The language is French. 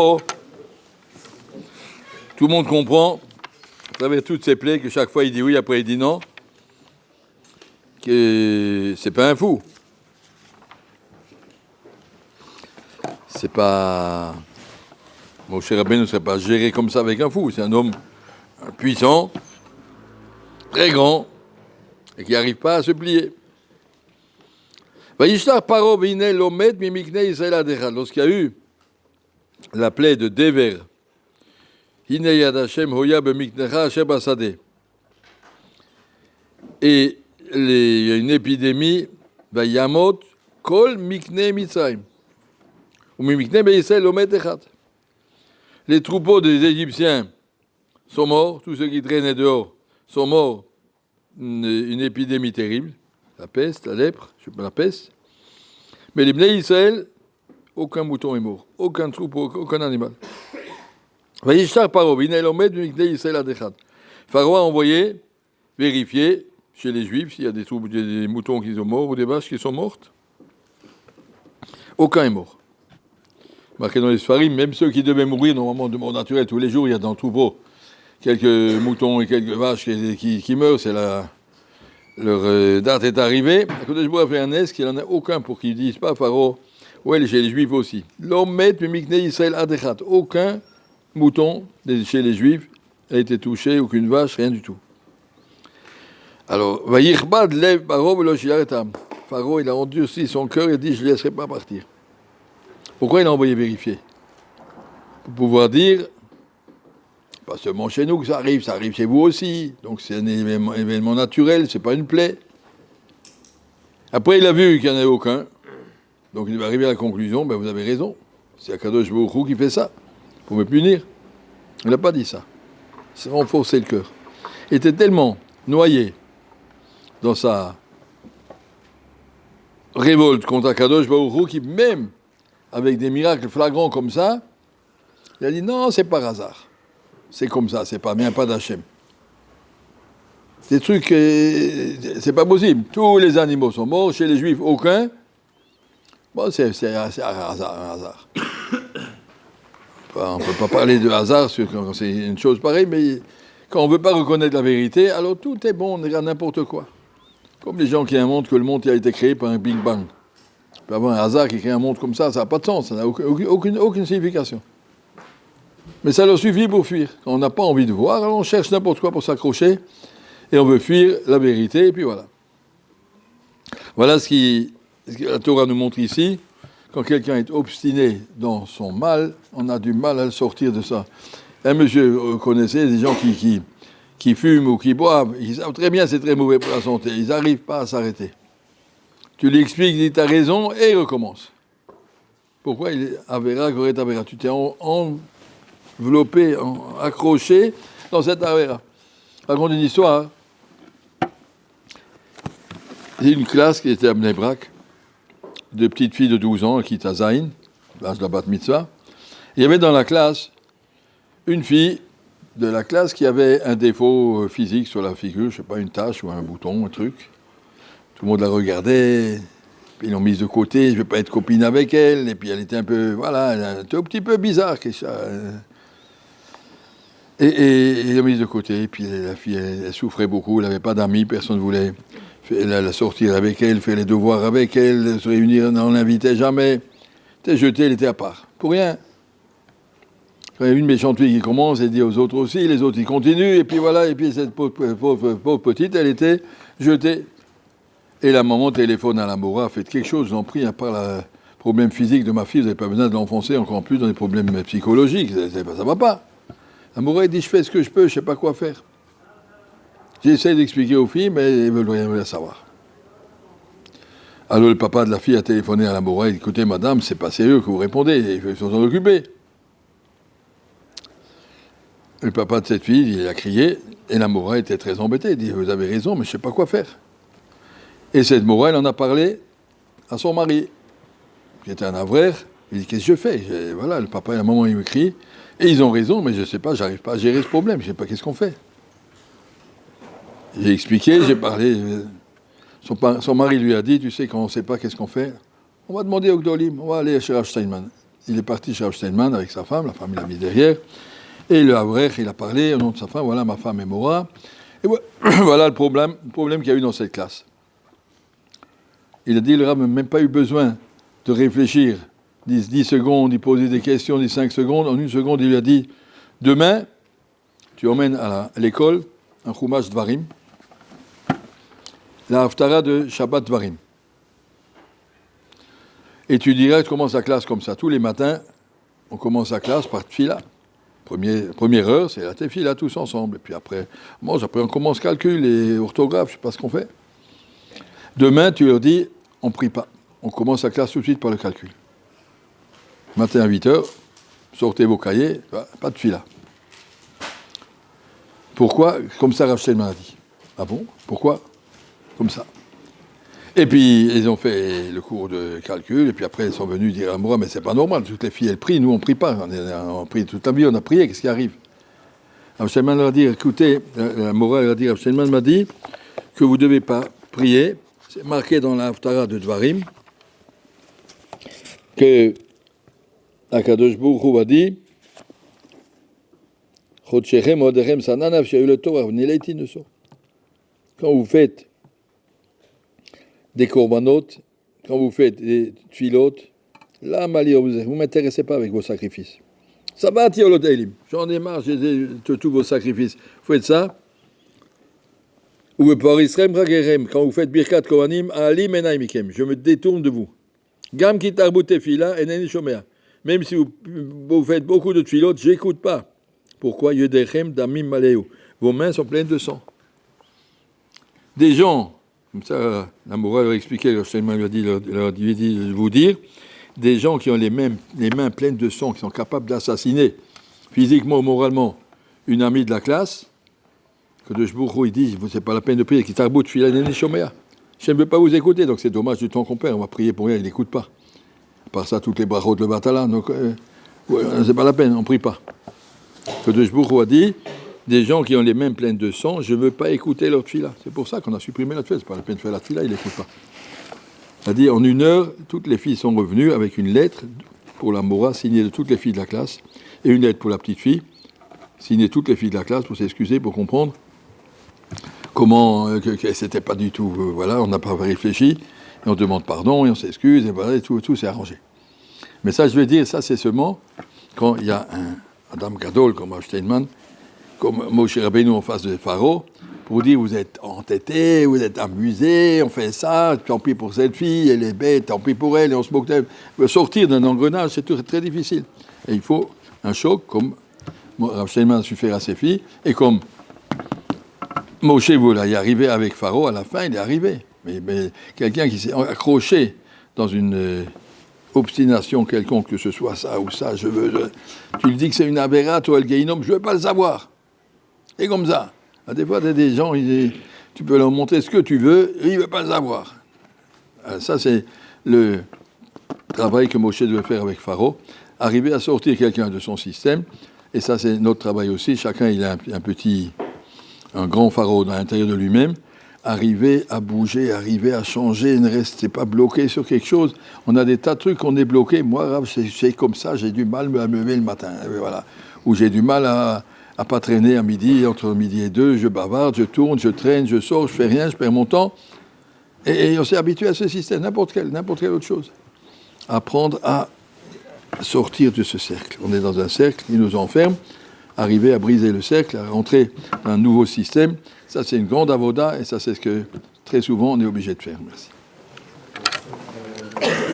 Oh, tout le monde comprend, à travers toutes ces plaies, que chaque fois il dit oui, après il dit non, que c'est pas un fou. C'est pas. Moshe Rabbeinu ne serait pas géré comme ça avec un fou. C'est un homme puissant, très grand, et qui n'arrive pas à se plier. Lorsqu'il y a eu la plaie de Dever, et il y a une épidémie, Yamot, Kol Mikne Mitzrayim. Les troupeaux des Égyptiens sont morts, tous ceux qui traînaient dehors sont morts. Une épidémie terrible, la peste, la lèpre, je sais pas la peste. Mais les Bnei Israël, aucun mouton est mort, aucun troupeau, aucun animal. Pharaon a envoyé vérifier chez les Juifs s'il y a des moutons qui sont morts ou des vaches qui sont mortes. Aucun est mort. Marqué dans les Sfarim, même ceux qui devaient mourir normalement de mort naturelle tous les jours, il y a dans le troupeau quelques moutons et quelques vaches qui meurent, c'est leur date est arrivée. Akadosh Baruch Hu a fait un est qu'il n'en a aucun pour qu'ils ne disent pas Pharaon, ouais, chez les Juifs aussi. L'homme met Mikne Israël Adechat. Aucun mouton chez les Juifs a été touché, aucune vache, rien du tout. Alors, Vayichbad lev Pharaon velo shiyaretam. Pharaon, il a endurci son cœur et dit je ne laisserai pas partir. Pourquoi il a envoyé vérifier? Pour pouvoir dire, pas seulement chez nous que ça arrive chez vous aussi. Donc c'est un événement naturel, c'est pas une plaie. Après, il a vu qu'il n'y en avait aucun. Donc il va arriver à la conclusion, ben vous avez raison. C'est Akadosh Baruch Hu qui fait ça, pour me punir. Il n'a pas dit ça. C'est renforcer le cœur. Il était tellement noyé dans sa révolte contre Akadosh Baruch Hu qui, même avec des miracles flagrants comme ça, il a dit non, c'est par hasard. C'est comme ça, c'est pas bien, pas d'Hachem. Des trucs, c'est pas possible. Tous les animaux sont morts, chez les Juifs, aucun. Bon, c'est un hasard. On ne peut pas parler de hasard quand c'est une chose pareille, mais quand on ne veut pas reconnaître la vérité, alors tout est bon, on regarde n'importe quoi. Comme les gens qui inventent que le monde a été créé par un Big Bang. Il peut y avoir un hasard qui crée un monde comme ça n'a pas de sens, ça n'a aucune signification. Mais ça leur suffit pour fuir. Quand on n'a pas envie de voir, alors on cherche n'importe quoi pour s'accrocher, et on veut fuir la vérité, et puis voilà. Voilà ce que la Torah nous montre ici. Quand quelqu'un est obstiné dans son mal, on a du mal à le sortir de ça. Un monsieur, vous connaissez des gens qui fument ou qui boivent, ils savent très bien que c'est très mauvais pour la santé, ils n'arrivent pas à s'arrêter. Tu lui expliques, il dit t'as raison, et il recommence. Pourquoi il est Avera, Goret Avera? Tu t'es enveloppé, accroché dans cette Avera. Je raconte une histoire. Il y a une classe qui était à Bnei Brak, de petites filles de 12 ans, qui étaient à Zayin, l'âge de la Bat Mitzvah. Il y avait dans la classe une fille de la classe qui avait un défaut physique sur la figure, je sais pas, une tache ou un bouton, un truc. Tout le monde la regardait, puis ils l'ont mise de côté, je ne vais pas être copine avec elle, et puis elle était un peu, voilà, elle était un petit peu bizarre. Et ils l'ont mise de côté, et puis la fille, elle souffrait beaucoup, elle n'avait pas d'amis, personne ne voulait la sortir avec elle, faire les devoirs avec elle, se réunir, on l'invitait jamais. Elle était jetée, elle était à part, pour rien. Il y a une méchante fille qui commence, elle dit aux autres aussi, les autres ils continuent, et puis voilà, et puis cette pauvre petite, elle était jetée. Et la maman téléphone à la Mora, faites quelque chose, j'en prie, à part le problème physique de ma fille, vous n'avez pas besoin de l'enfoncer encore plus dans des problèmes psychologiques, ça ne va pas. La Mora dit, je fais ce que je peux, je ne sais pas quoi faire. J'essaie d'expliquer aux filles, mais elles ne veulent rien savoir. Alors le papa de la fille a téléphoné à la Mora, il dit, écoutez madame, c'est pas sérieux que vous répondez, il faut s'en occuper. Le papa de cette fille, il a crié, et la Mora était très embêtée, il dit, vous avez raison, mais je ne sais pas quoi faire. Et cette Mora, elle en a parlé à son mari, qui était un avraire. Il dit, qu'est-ce que je fais? Voilà, le papa et la maman, ils me crient. Et ils ont raison, mais je ne sais pas, j'arrive pas à gérer ce problème, je ne sais pas qu'est-ce qu'on fait. J'ai expliqué, j'ai parlé. Son mari lui a dit, tu sais, quand on ne sait pas qu'est-ce qu'on fait, on va demander au Gdolim, on va aller chez Rav Steinman. il est parti chez Rav Steinman avec sa femme, la femme il l'a mis derrière, et le Avrech, il a parlé au nom de sa femme, voilà, ma femme est Mora. Et voilà le problème qu'il y a eu dans cette classe. Il a dit, le Rav n'a même pas eu besoin de réfléchir 10 secondes, il posait des questions, 5 secondes. En une seconde, il lui a dit, demain, tu emmènes à l'école un chumash Dvarim, la haftara de Shabbat Dvarim. Et tu dirais, tu commences la classe comme ça. Tous les matins, on commence la classe par tefila. Première heure, c'est la tefila tous ensemble. Et puis après on commence calcul et orthographe, je ne sais pas ce qu'on fait. Demain, tu leur dis, on ne prie pas. On commence la classe tout de suite par le calcul. Matin à 8h, sortez vos cahiers, pas de tefila. Pourquoi? Comme ça, Rav Steinman m'a dit. Ah bon? Pourquoi? Comme ça. Et puis, ils ont fait le cours de calcul, et puis après, ils sont venus dire à moi, mais c'est pas normal, toutes les filles, elles prient, nous, on ne prie pas. On prie toute la vie, on a prié, qu'est-ce qui arrive? Rav Steinman leur a dit, écoutez, la morale a dit, Rav Steinman m'a dit que vous ne devez pas prier. C'est marqué dans la Haftara de Dvarim que Akadosh Baruch Hu a dit, quand vous faites des corbanotes, quand vous faites des tuilotes, là, vous ne m'intéressez pas avec vos sacrifices. Ça va, Tiolot Eilim. J'en ai marre de tous vos sacrifices. Vous faites ça. Ou quand vous faites Birkat Kohanim, Ali Menai Mikem. Je me détourne de vous. Gam Kitarbu Tefila, Eneni Shomea. Même si vous faites beaucoup de tuilotes, je n'écoute pas. Pourquoi? Yedechem Damim Maleu. Vos mains sont pleines de sang. Des gens. Comme ça, la morale leur expliquait, leur lui a dit de vous dire, des gens qui ont les mains pleines de sang, qui sont capables d'assassiner physiquement ou moralement une amie de la classe, que de Shbourou, il dit, c'est pas la peine de prier, qui t'arboute, je suis là, je ne veux pas vous écouter, donc c'est dommage du temps qu'on perd, on va prier pour rien, il n'écoute pas. À part ça, toutes les brachot de Batala, donc c'est pas la peine, on ne prie pas. Que de Shbourou a dit, des gens qui ont les mains pleines de sang, je ne veux pas écouter leur tefila. C'est pour ça qu'on a supprimé la tefila. C'est pas la peine de faire la tefila, ils n'écoutent pas. C'est-à-dire, en 1 heure, toutes les filles sont revenues avec une lettre pour la Mora, signée de toutes les filles de la classe, et une lettre pour la petite fille, signée de toutes les filles de la classe pour s'excuser, pour comprendre comment, que c'était pas du tout, voilà, on n'a pas réfléchi, et on demande pardon, et on s'excuse, et voilà, et tout s'est arrangé. Mais ça, je vais dire, ça, c'est seulement quand il y a un Adam Gadol, comme Rav Steinman, comme Moshe Rabbeinu en face de Pharaon, pour dire vous êtes entêtés, vous êtes amusés, on fait ça, tant pis pour cette fille, elle est bête, tant pis pour elle, et on se moque d'elle. Sortir d'un engrenage, c'est très difficile. Et il faut un choc, comme Rav Steinman a su faire à ses filles, et comme Moshe voulait y arriver avec Pharaon, à la fin, il est arrivé. Mais quelqu'un qui s'est accroché dans une obstination quelconque, que ce soit ça ou ça, tu lui dis que c'est une aberra, toi, le Geinom, je ne veux pas le savoir. Et comme ça. Des fois, il y a des gens, tu peux leur montrer ce que tu veux, et il ne veut pas le savoir. Ça, c'est le travail que Moshe devait faire avec Pharaon, arriver à sortir quelqu'un de son système, et ça, c'est notre travail aussi. Chacun, il a un grand Pharaon à l'intérieur de lui-même, arriver à bouger, arriver à changer, ne rester pas bloqué sur quelque chose. On a des tas de trucs qu'on est bloqué. Moi, c'est comme ça, j'ai du mal à me lever le matin. Voilà. Ou j'ai du mal à pas traîner à midi, entre midi et 2, je bavarde, je tourne, je traîne, je sors, je fais rien, je perds mon temps. Et on s'est habitué à ce système, n'importe quelle autre chose. Apprendre à sortir de ce cercle. On est dans un cercle, il nous enferme. Arriver à briser le cercle, à rentrer dans un nouveau système, ça c'est une grande avoda, et ça c'est ce que très souvent on est obligé de faire. Merci.